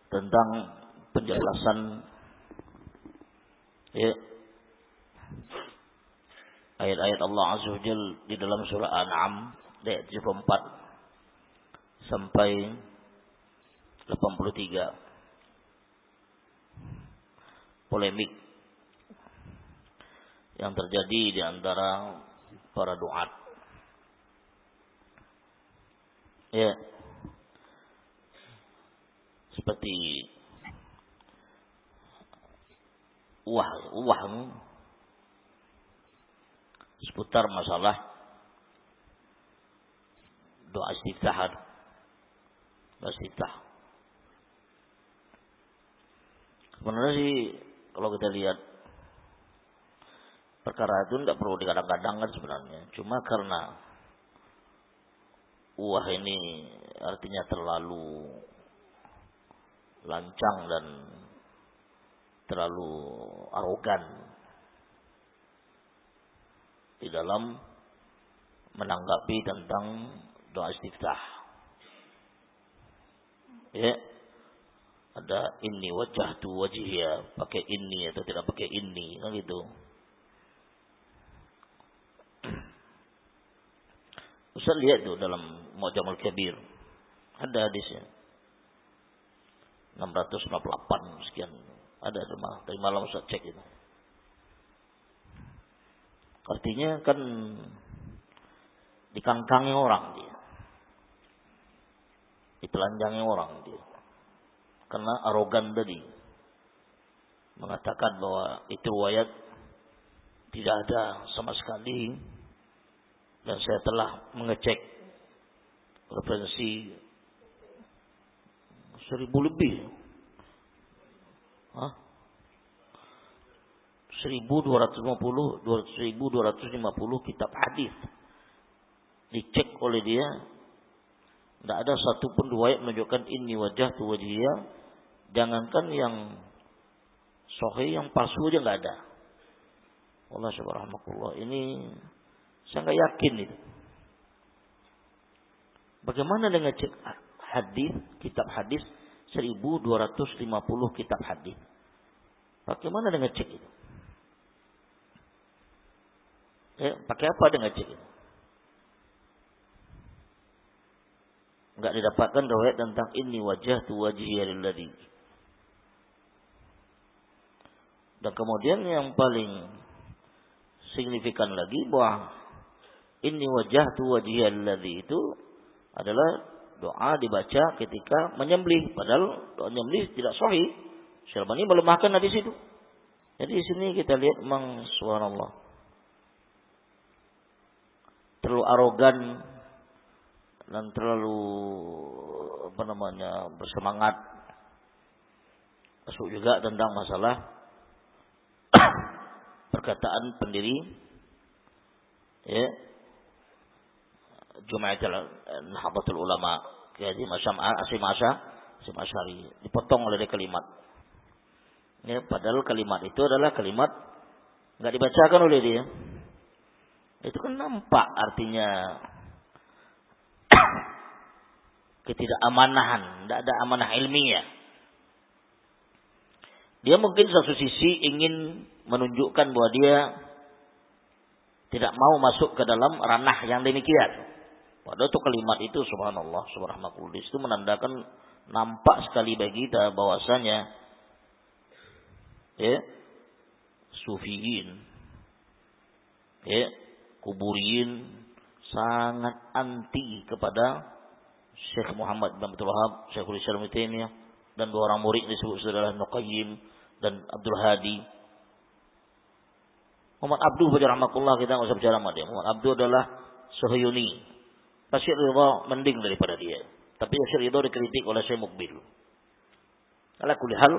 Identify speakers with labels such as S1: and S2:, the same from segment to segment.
S1: tentang penjelasan ya, ayat-ayat Allah Azza wa Jalla di dalam surah An'am ayat 74 sampai 83. Polemik yang terjadi di antara para duat. Ya. Seperti uang seputar masalah doa istiftah. Sebenarnya sih kalau kita lihat perkara itu tidak perlu dikadang-kadangkan sebenarnya. Cuma karena ini artinya terlalu lancang dan terlalu arogan di dalam menanggapi tentang doa istiftah. Ya, ada inni wajjahtu wajhiya, pakai inni atau tidak pakai inni, kan gitu. Ustaz lihat tuh dalam Mu'jamul Kabir, ada hadisnya 658 sekian, ada tadi malam Ustaz cek itu. Artinya kan dikangkangi orang dia, ditelanjangi orang dia, karena arogan tadi mengatakan bahwa itu riwayat tidak ada sama sekali, dan saya telah mengecek referensi 1000 lebih, 1250 kitab hadis dicek oleh dia, tidak ada satupun riwayat menunjukkan inni wajjahtu wajhiya. Jangankan yang sahih, yang palsu aja nggak ada. Allah subhanahu ini saya nggak yakin itu. Bagaimana dengan cek hadis, kitab hadis 1250 kitab hadis? Bagaimana dengan cek itu? Ya, pakai apa dengan cek itu? Enggak didapatkan riwayat tentang inni wajjahtu wajhiya lilladzi. Dan kemudian yang paling signifikan lagi bahwa inni wajjahtu wajhiya lilladzi itu adalah doa dibaca ketika menyembelih, padahal doa menyembelih tidak sahih. Syalbani melemahkan hadis itu. Jadi di sini kita lihat memang subhanallah terlalu arogan dan terlalu bersemangat. Masuk juga tentang masalah perkataan pendiri ya Jum'atul Nahdlatul Ulama Kiai Asy'ari Asy'ari dipotong oleh kalimat. Ya, padahal kalimat itu adalah kalimat enggak dibacakan oleh dia. Itu kan nampak artinya ketidakamanan, tidak ada amanah ilmiah. Dia mungkin satu sisi ingin menunjukkan bahwa dia tidak mau masuk ke dalam ranah yang demikian. Padahal itu kalimat itu subhanallah, subhanallah, itu menandakan nampak sekali bagi kita bahwasanya ya sufiyin ya kuburiyin sangat anti kepada Syekh Muhammad bin Abdul Wahab, Syekhul Islam Ibnu Taimiyah, dan dua orang murid disebut saudara Nuqayyim dan Abdul Hadi. Muhammad Abduh rahmatullah kita enggak usah bicara sama dia. Muhammad Abduh adalah Suhayuni. Syekh Ridha mending daripada dia. Tapi Syekh Ridha dikritik oleh Syekh Mukbil. Ala kulli hal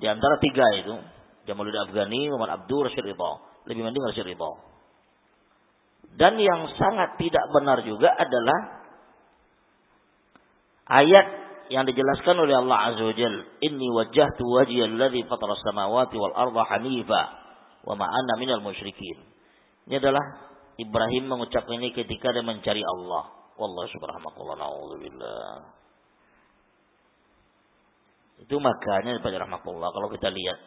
S1: di antara tiga itu, Jamaluddin Afghani, Muhammad Abduh, Syekh Ridha, lebih mending Syekh Ridha. Dan yang sangat tidak benar juga adalah ayat yang dijelaskan oleh Allah Azza wa Jalla, inni wajjahtu wajhiya alladzi fatara as-samawati wal arda hanifa wa ma ana minal musyrikin. Ini adalah Ibrahim mengucapkan ini ketika dia mencari Allah. Wallahu subhanahu wa ta'ala na'udzubillah. Itu makanya Pak rahmatullah kalau kita lihat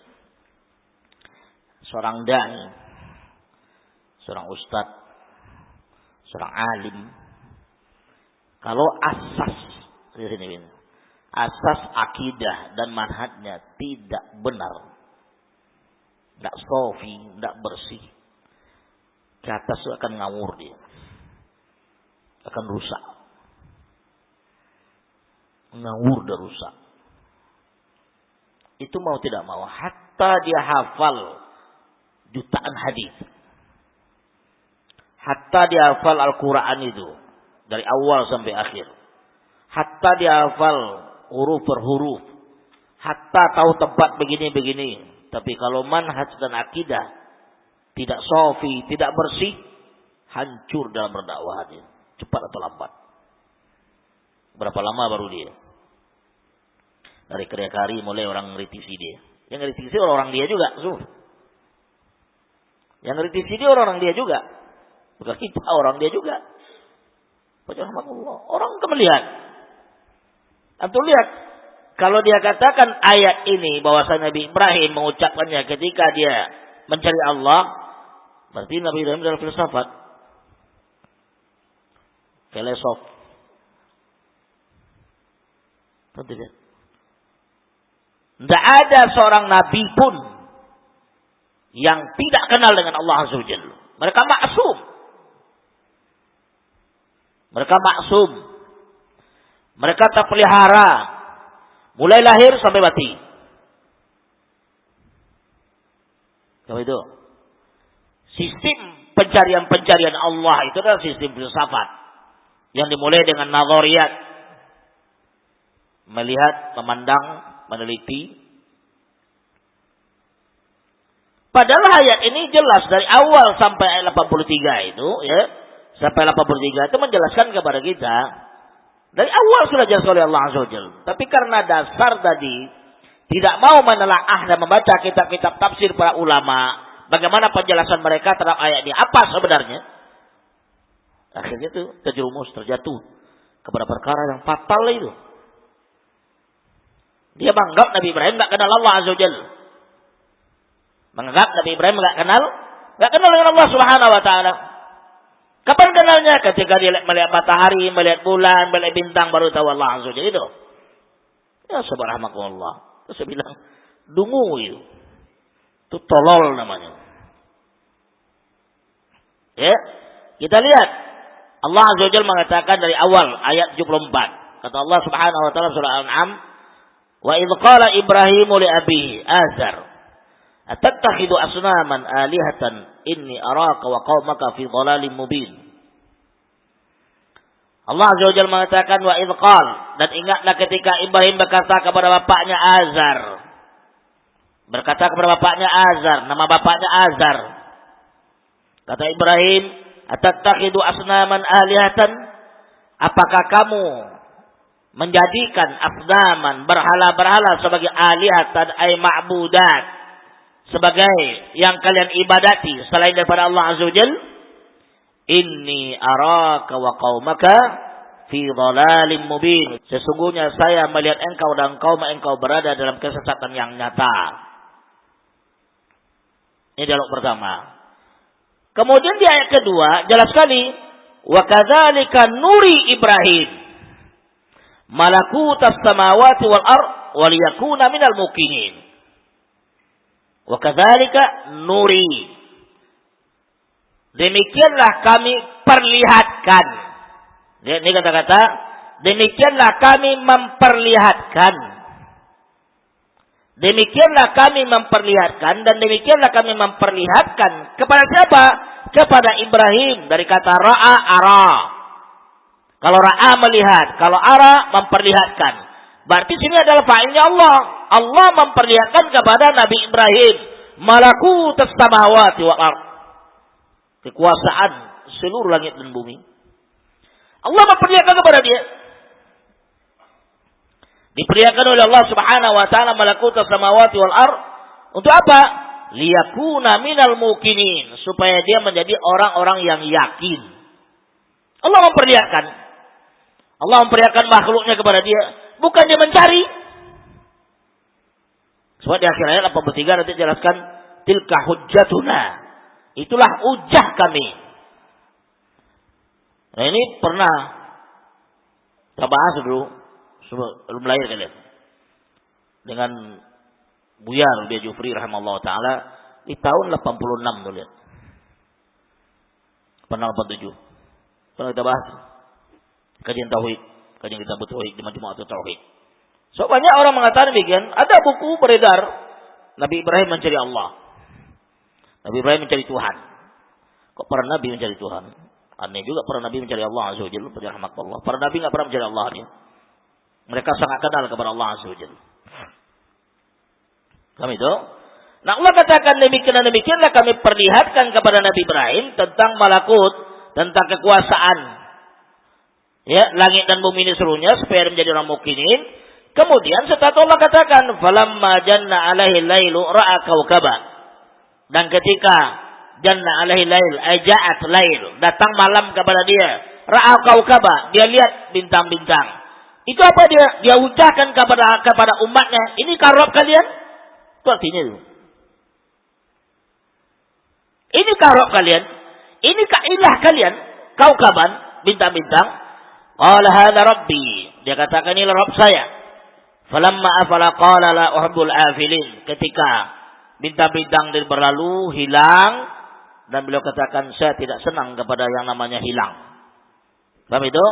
S1: seorang dai, seorang ustadz, seorang alim, kalau asas di sini, asas akidah dan manhajnya tidak benar, tidak sofi, tidak bersih, ke atas itu akan ngawur dia, akan rusak, ngawur dan rusak. Itu mau tidak mau, hatta dia hafal jutaan hadis, hatta dia hafal Al-Quran itu dari awal sampai akhir, hatta dia hafal huruf per huruf, hatta tahu tempat begini-begini. Tapi kalau manhaj dan akidah tidak sofi, tidak bersih, hancur dalam berdakwahannya, cepat atau lambat. Berapa lama baru dia? Dari kari-kari mulai orang ngeritisi dia. Yang ngeritisi orang dia juga. Yang ngeritisi dia orang dia juga. Bukan kita, orang dia juga. Orang akan melihat. Antum lihat. Kalau dia katakan ayat ini bahwasanya Nabi Ibrahim mengucapkannya ketika dia mencari Allah, berarti Nabi Ibrahim adalah filsafat. Filosof. Tentu. Tidak ada seorang nabi pun yang tidak kenal dengan Allah Azza wa Jalla. Mereka maksum. Mereka maksum. Mereka terpelihara. Mulai lahir sampai mati. Apa itu? Sistem pencarian Allah itu adalah sistem filsafat. Yang dimulai dengan nazariyat. Melihat, memandang, meneliti. Padahal ayat ini jelas dari awal sampai ayat 83 itu, ya, sampai 83 itu menjelaskan kepada kita dari awal sudah jelas oleh Allah Azza wa Jalla. Tapi karena dasar tadi tidak mau menelaah dan membaca kitab-kitab tafsir para ulama, bagaimana penjelasan mereka terhadap ayat ini, apa sebenarnya? Akhirnya itu terjerumus, terjatuh kepada perkara yang fatal itu. Dia menganggap Nabi Ibrahim enggak kenal Allah Azza wa Jalla. Menganggap Nabi Ibrahim enggak kenal dengan Allah Subhanahu wa taala. Kapan kenalnya? Ketika dia melihat matahari, melihat bulan, melihat bintang baru tahu Allah Azza wa Jalla itu. Ya subhanallah. Terus saya bilang, dungu itu. Itu tolol namanya. Ya, kita lihat Allah Azza wa Jalla mengatakan dari awal ayat 74. Kata Allah Subhanahu wa taala surah Al-An'am, wa idh qala Ibrahimu li abihi Azar atattakhidhu asnaman alihatan inni araka wa qaumaka fi dhalalin mubin. Allah Azza wa Jalla mengatakan wa idh qala, dan ingatlah ketika Ibrahim berkata kepada bapaknya Azar. Berkata kepada bapaknya Azar, nama bapaknya Azar. Kata Ibrahim, atattakhidhu asnaman alihatan, apakah kamu menjadikan asnaman berhala-berhala sebagai alihatan ay ma'budat, sebagai yang kalian ibadati selain daripada Allah Azza wa Jalla? Inni araka wa qaumaka fi dhalalin mubin. Sesungguhnya saya melihat engkau dan kaum engkau berada dalam kesesatan yang nyata. Ini dialog pertama. Kemudian di ayat kedua jelas sekali, wa kadzalika nuri Ibrahim malakutas samawati wal ard wa liyakuna minal muqinin. Wa kadzalika nuri, demikianlah kami perlihatkan. Ini kata-kata, demikianlah kami memperlihatkan. Demikianlah kami memperlihatkan, dan demikianlah kami memperlihatkan kepada siapa? Kepada Ibrahim, dari kata ra'a ara. Kalau ra'a melihat, kalau ara memperlihatkan. Berarti sini adalah fa'ilnya Allah. Allah memperlihatkan kepada Nabi Ibrahim malakutus samawati wal ard, kekuasaan seluruh langit dan bumi. Allah memperlihatkan kepada dia. Diperlihatkan oleh Allah Subhanahu wa taala malakutus samawati wal ard untuk apa? Liyakuna minal muqinin, supaya dia menjadi orang-orang yang yakin. Allah memperlihatkan. Allah memperlihatkan makhluknya kepada dia. Bukan dia mencari. Sebab di akhir ayat 83 nanti jelaskan tilka hujjatuna. Itulah hujjah kami. Nah ini pernah kita bahas dulu sebelum lahir kalian. Dengan Buya Rabi Jufri rahimahullah ta'ala di tahun 86 tuh lihat. Pernah 87. Pernah kita bahas. Kajian Tauhid. Kajian kita Tauhid di Majmu'at Tauhid. So banyak orang mengatakan demikian. Ada buku beredar. Nabi Ibrahim mencari Allah. Nabi Ibrahim mencari Tuhan. Kok para Nabi mencari Tuhan? Aneh juga para Nabi mencari Allah Azza wa Jalla. Para Nabi tidak pernah mencari Allah. Mereka sangat kenal kepada Allah Azza wa Jalla. Kami itu. Nah Allah katakan demikianlah kami perlihatkan kepada Nabi Ibrahim tentang malakut, tentang kekuasaan. Ya, langit dan bumi ini seluruhnya supaya menjadi orang mukminin. Kemudian setelah Allah katakan, "Falamma janna 'alaihi lailu ra'a kaukaba." Dan ketika janna 'alaihi lail, aja'at lail, datang malam kepada dia, ra'a kaukaba, dia lihat bintang-bintang. Itu apa dia ucapkan kepada umatnya, ini karob kalian? Itu artinya itu. Ini karob kalian, ini kailah kalian, kaukaban, bintang-bintang. Qala hadza rabbi, dia katakan ini Rabb saya. Falamma afala qala la uhibbul afilin, ketika bintang-bintang berlalu hilang dan beliau katakan saya tidak senang kepada yang namanya hilang. Paham itu?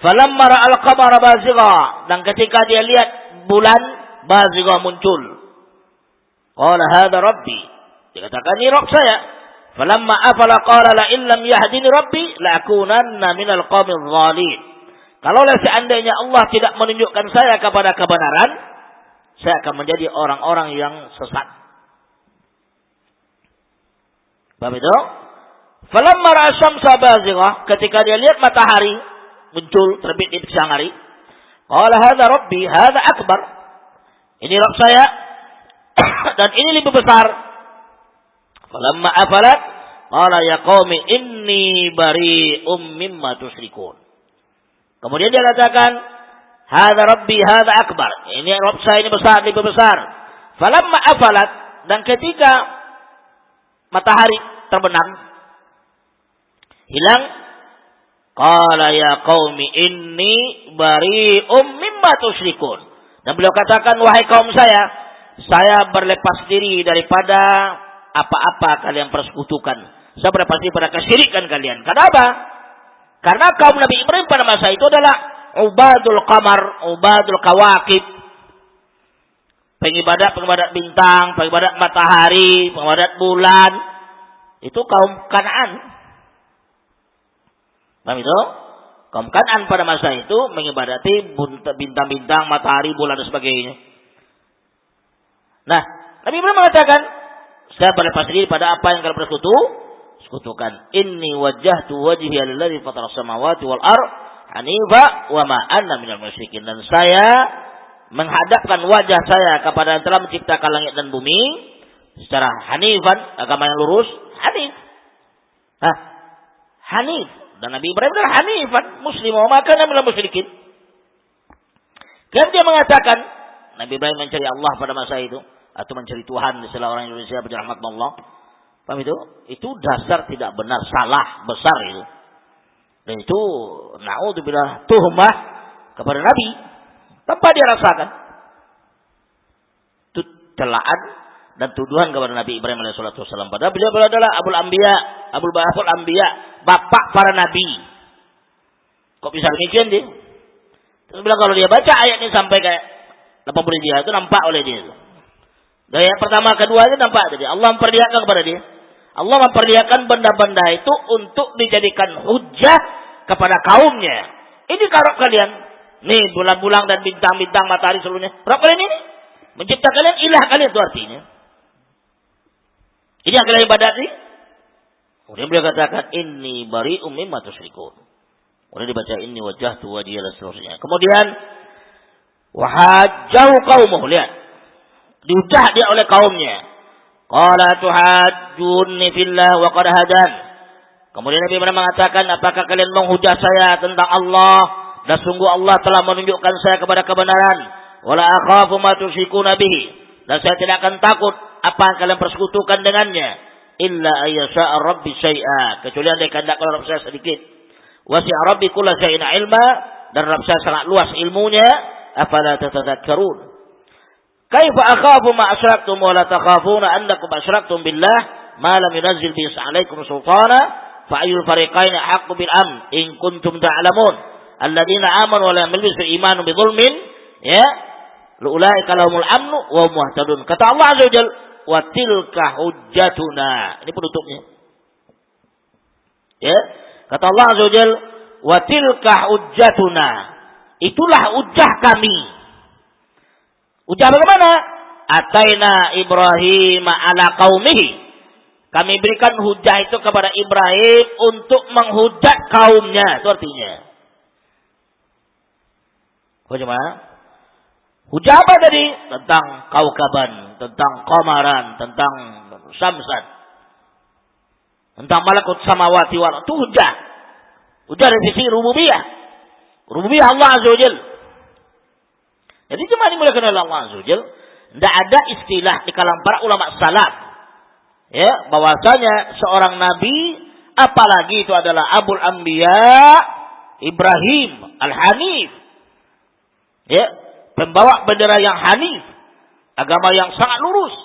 S1: Falamma ra'al qamara bazigha, dan ketika dia lihat bulan bazigha muncul. Qala hadza rabbi, dia katakan ini Rabb saya. Falamma afala qala la illam yahdini rabbi la akunanna minal qawmidh dhalin. Kalau seandainya Allah tidak menunjukkan saya kepada kebenaran, saya akan menjadi orang-orang yang sesat. Paham itu? Falamma ra'a syamsa bazighah, ketika dia lihat matahari muncul terbit di siang hari, qala hadza rabbi hadza akbar. Ini Rabb saya dan ini lebih besar. Falamma afalat qala ya qaumi inni bari'um mimma tusyrikun. Kemudian dia katakan, hadza rabbi hadza akbar. Ini Rabb saya ini besar, lebih besar. Falamma afalat, dan ketika matahari terbenam, hilang, qala ya qaumi inni bari'um mimma tusyrikun. Dan beliau katakan, wahai kaum saya berlepas diri daripada apa-apa kalian persekutukan. Saya berlepas diri pada kesyirikan kalian. Kenapa? Karena kaum Nabi Ibrahim pada masa itu adalah ubadul qamar, ubadul kawakib. Pengibadat bintang, pengibadat matahari, pengibadat bulan. Itu kaum Kan'an. Paham itu? Kaum Kan'an pada masa itu mengibadati bintang-bintang, matahari, bulan dan sebagainya. Nah, Nabi Ibrahim mengatakan, saya berlepas diri pada apa yang kalian persekutukan. Inni wajjahtu wajhi alladzi fatara samawati wal ard hanifa wa ma anna minal musyrikin. Dan saya menghadapkan wajah saya kepada yang telah menciptakan langit dan bumi secara hanifan, agama yang lurus, hanif. Hanif. Dan Nabi Ibrahim adalah hanifan, muslim wa ma kana minal musyrikin. Kemudian dia mengatakan, Nabi Ibrahim mencari Allah pada masa itu atau mencari Tuhan di seluruh orang Indonesia berrahmat Allah. Paham itu? Itu dasar tidak benar, salah besar itu. Dan itu naudzubillah tuhmah kepada Nabi tanpa dia rasakan. Itu celaan dan tuduhan kepada Nabi Ibrahim alaihissalatu wassalam. Padahal beliau adalah Abul Anbiya, bapak para nabi. Kok bisa demikian dia? Terus bilang kalau dia baca ayat ini sampai kayak 80 dia itu nampak oleh dia. Dari ayat pertama kedua itu nampak tadi Allah memperlihatkan kepada dia. Allah memperlihatkan benda-benda itu untuk dijadikan hujjah kepada kaumnya. Ini karob kalian. Nih bulan-bulan dan bintang-bintang matahari seluruhnya. Rabb kalian ini mencipta kalian, ilah kalian itu artinya. Ini yang kalian ibadati. Kemudian beliau katakan inni bari'um mimma tusyrikun. Kemudian dibaca inni wajjahtu wajhiya dan seterusnya. Kemudian wahajjahu qaumuh, lihat. Dihujah dia oleh kaumnya. Qala tuhajjunni fillah wa qad hadan. Kemudian Nabi Ibrahim mengatakan, apakah kalian menghujah saya tentang Allah dan sungguh Allah telah menunjukkan saya kepada kebenaran. Wala akhafu ma tusyrikuna bihi. Dan saya tidak akan takut apa yang kalian persekutukan dengannya. Illa ayyasha'a rabbi syai'a. Kecuali andai kehendak Rabb saya sedikit. Wasi'a rabbi kulla syai'in ilma. Dan Rabb saya sangat luas ilmunya. Afala tatadhakkarun. Kaifa akhafu ma asyraktum wa la takhafuna annakum asyraktum billah ma lam yunzil bihi 'alaikum sultana fa ayyul fariqaini ahaqqu bil amn in kuntum ta'lamun. Alladziina aamanu wa lam yalbisu iimanuhum bidzulmin ya ulaika lahumul amnu wa hum muhtadun. Kata Allah Azza wa Jalla, wa tilka hujjatuna. Ini penutupnya. Ya. Kata Allah Azza wa Jalla, wa tilka hujjatuna. Itulah hujjah kami. Hujjah bagaimana? Ataina Ibrahim ala qaumihi. Kami berikan hujjah itu kepada Ibrahim untuk menghujat kaumnya. Itu artinya. Bagaimana? Hujah apa tadi? Tentang kaukaban, tentang qamaran, tentang samsan, tentang malakut samawati wal. Itu hujah. Hujah dari sisi rububiyah. Rububiyah Allah Azza wa Jalla. Jadi cuma dimuliakan oleh Allah Azza wa Jalla. Tidak ada istilah di kalangan para ulama salaf. Ya, bahwasanya seorang nabi, apalagi itu adalah Abul Anbiya, Ibrahim Al-Hanif. Ya, pembawa bendera yang hanif, agama yang sangat lurus.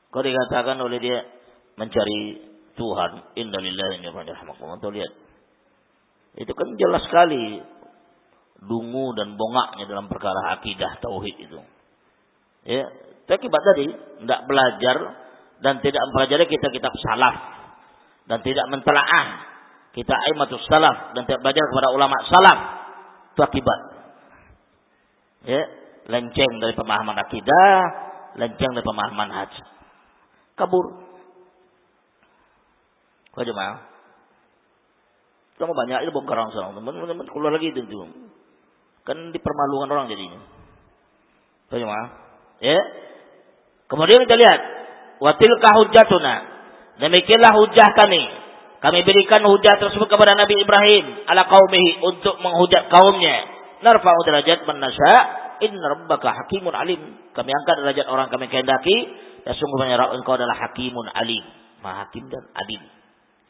S1: Kau dikatakan oleh dia mencari Tuhan, innalillahi wa inna ilaihi raji'un. Tuh lihat, itu kan jelas sekali dungu dan bongaknya dalam perkara akidah tauhid itu. Ya, akibat tadi tidak belajar dan tidak mempelajari kitab-kitab salaf dan tidak mentelaah kita aimatus salaf dan tidak belajar kepada ulama salaf. Itu akibat. Ya, lenceng dari pemahaman akidah, lenceng dari pemahaman haji. Kabur. Kau jemaah. Kamu banyak itu bongkar orang sekarang. Teman-teman keluar lagi itu. Kan dipermalukan orang jadinya. Kau jemaah. Ya. Kemudian kita lihat. Wa tilka hujjatuna. Demikianlah hujjah kami. Kami berikan hujah tersebut kepada Nabi Ibrahim ala qaumihi untuk menghujat kaumnya. Narfa'u derajat man nasya, inna rabbaka hakimun alim. Kami angkat derajat orang kami kehendaki dan sungguhnya Engkau adalah hakimun alim. Maha hakim dan adil.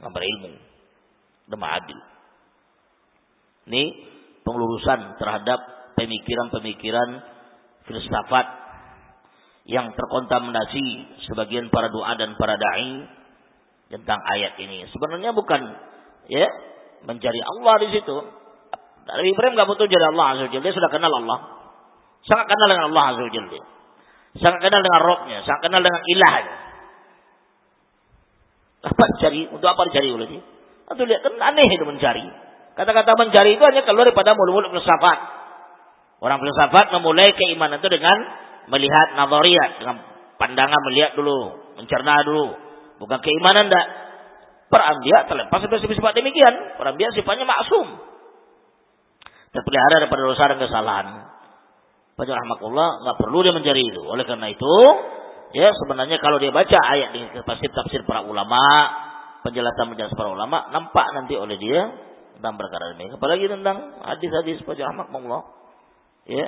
S1: Yang berilmu dan maha adil. Ini pengelurusan terhadap pemikiran-pemikiran filsafat yang terkontaminasi sebagian para doa dan para dai tentang ayat ini. Sebenarnya bukan ya mencari Allah di situ. Nabi Ibrahim enggak butuh jadi Allah Azza wa Jalla. Dia sudah kenal Allah. Sangat kenal dengan Allah Azza wa Jalla. Sangat kenal dengan Rabb-nya, sangat kenal dengan Ilahnya. Apa dicari? Untuk apa dicari oleh dia? Atau lihat kan aneh itu mencari. Kata-kata mencari itu hanya keluar daripada mulut-mulut filsafat. Orang filsafat memulai keimanan itu dengan melihat nazariyat, dengan pandangan melihat dulu, mencerna dulu. Bukan keimanan dah. Para anbiya terlepas dari sifat demikian. Para anbiya sifatnya maksum. Terpelihara daripada dosa dan kesalahan. Baca rahmatullah, enggak perlu dia mencari itu. Oleh karena itu, ya sebenarnya kalau dia baca ayat ini tafsir para ulama, penjelasan para ulama, nampak nanti oleh dia tentang perkara ini. Apalagi tentang hadis-hadis baca rahmatullah. Ya.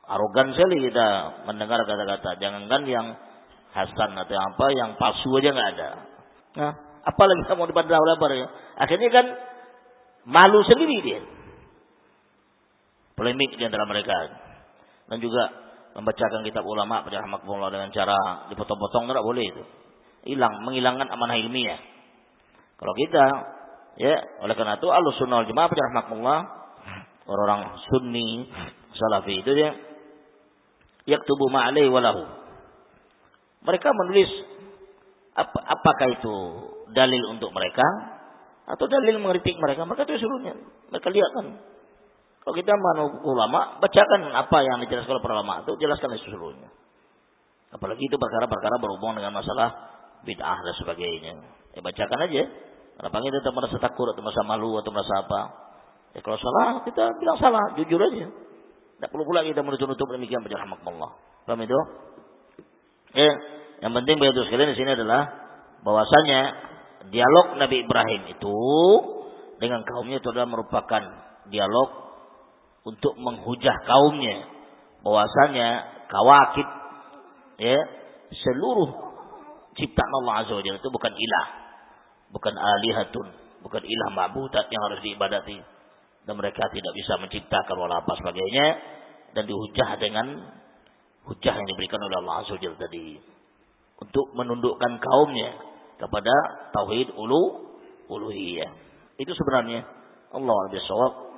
S1: Arogan sekali kita mendengar kata-kata. Jangankan yang hasan atau apa yang palsu aja nggak ada. Nah, apalagi kamu daripada lebar ya. Akhirnya kan malu sendiri dia. Polemik di antara mereka. Dan juga membacakan kitab ulama pada rahmatullah dengan cara dipotong-potong enggak boleh itu. Menghilangkan amanah ilmiah. Kalau kita ya, oleh karena itu Ahlussunnah wal Jamaah pada rahmatullah, orang-orang sunni salafi itu dia yaktubu ma'alai walahu. Mereka menulis apakah itu dalil untuk mereka atau dalil mengkritik mereka. Mereka itu seluruhnya. Mereka lihat kan. Kalau kita menurut ulama, bacakan apa yang dijelaskan oleh para ulama itu, jelaskan itu seluruhnya. Apalagi itu perkara-perkara berhubungan dengan masalah bid'ah dan sebagainya. Ya bacakan aja. Kenapa kita tetap merasa takut atau merasa malu atau merasa apa? Ya kalau salah kita bilang salah, jujur aja. Tidak perlu pula kita menutup demikian pada rahmatullah. Paham itu? Ya, yang penting bagi sekalian di sini adalah bahwasanya dialog Nabi Ibrahim itu dengan kaumnya itu adalah merupakan dialog untuk menghujah kaumnya bahwasanya kawakib, ya, seluruh ciptaan Allah Azza wa Jalla itu bukan ilah, bukan alihatun, bukan ilah ma'budat yang harus diibadati, dan mereka tidak bisa menciptakan wala apa sebagainya, dan dihujah dengan hujah yang diberikan oleh Allah Azza wa Jalla tadi untuk menundukkan kaumnya kepada tauhid uluhiyah. Itu sebenarnya Allah bisawab.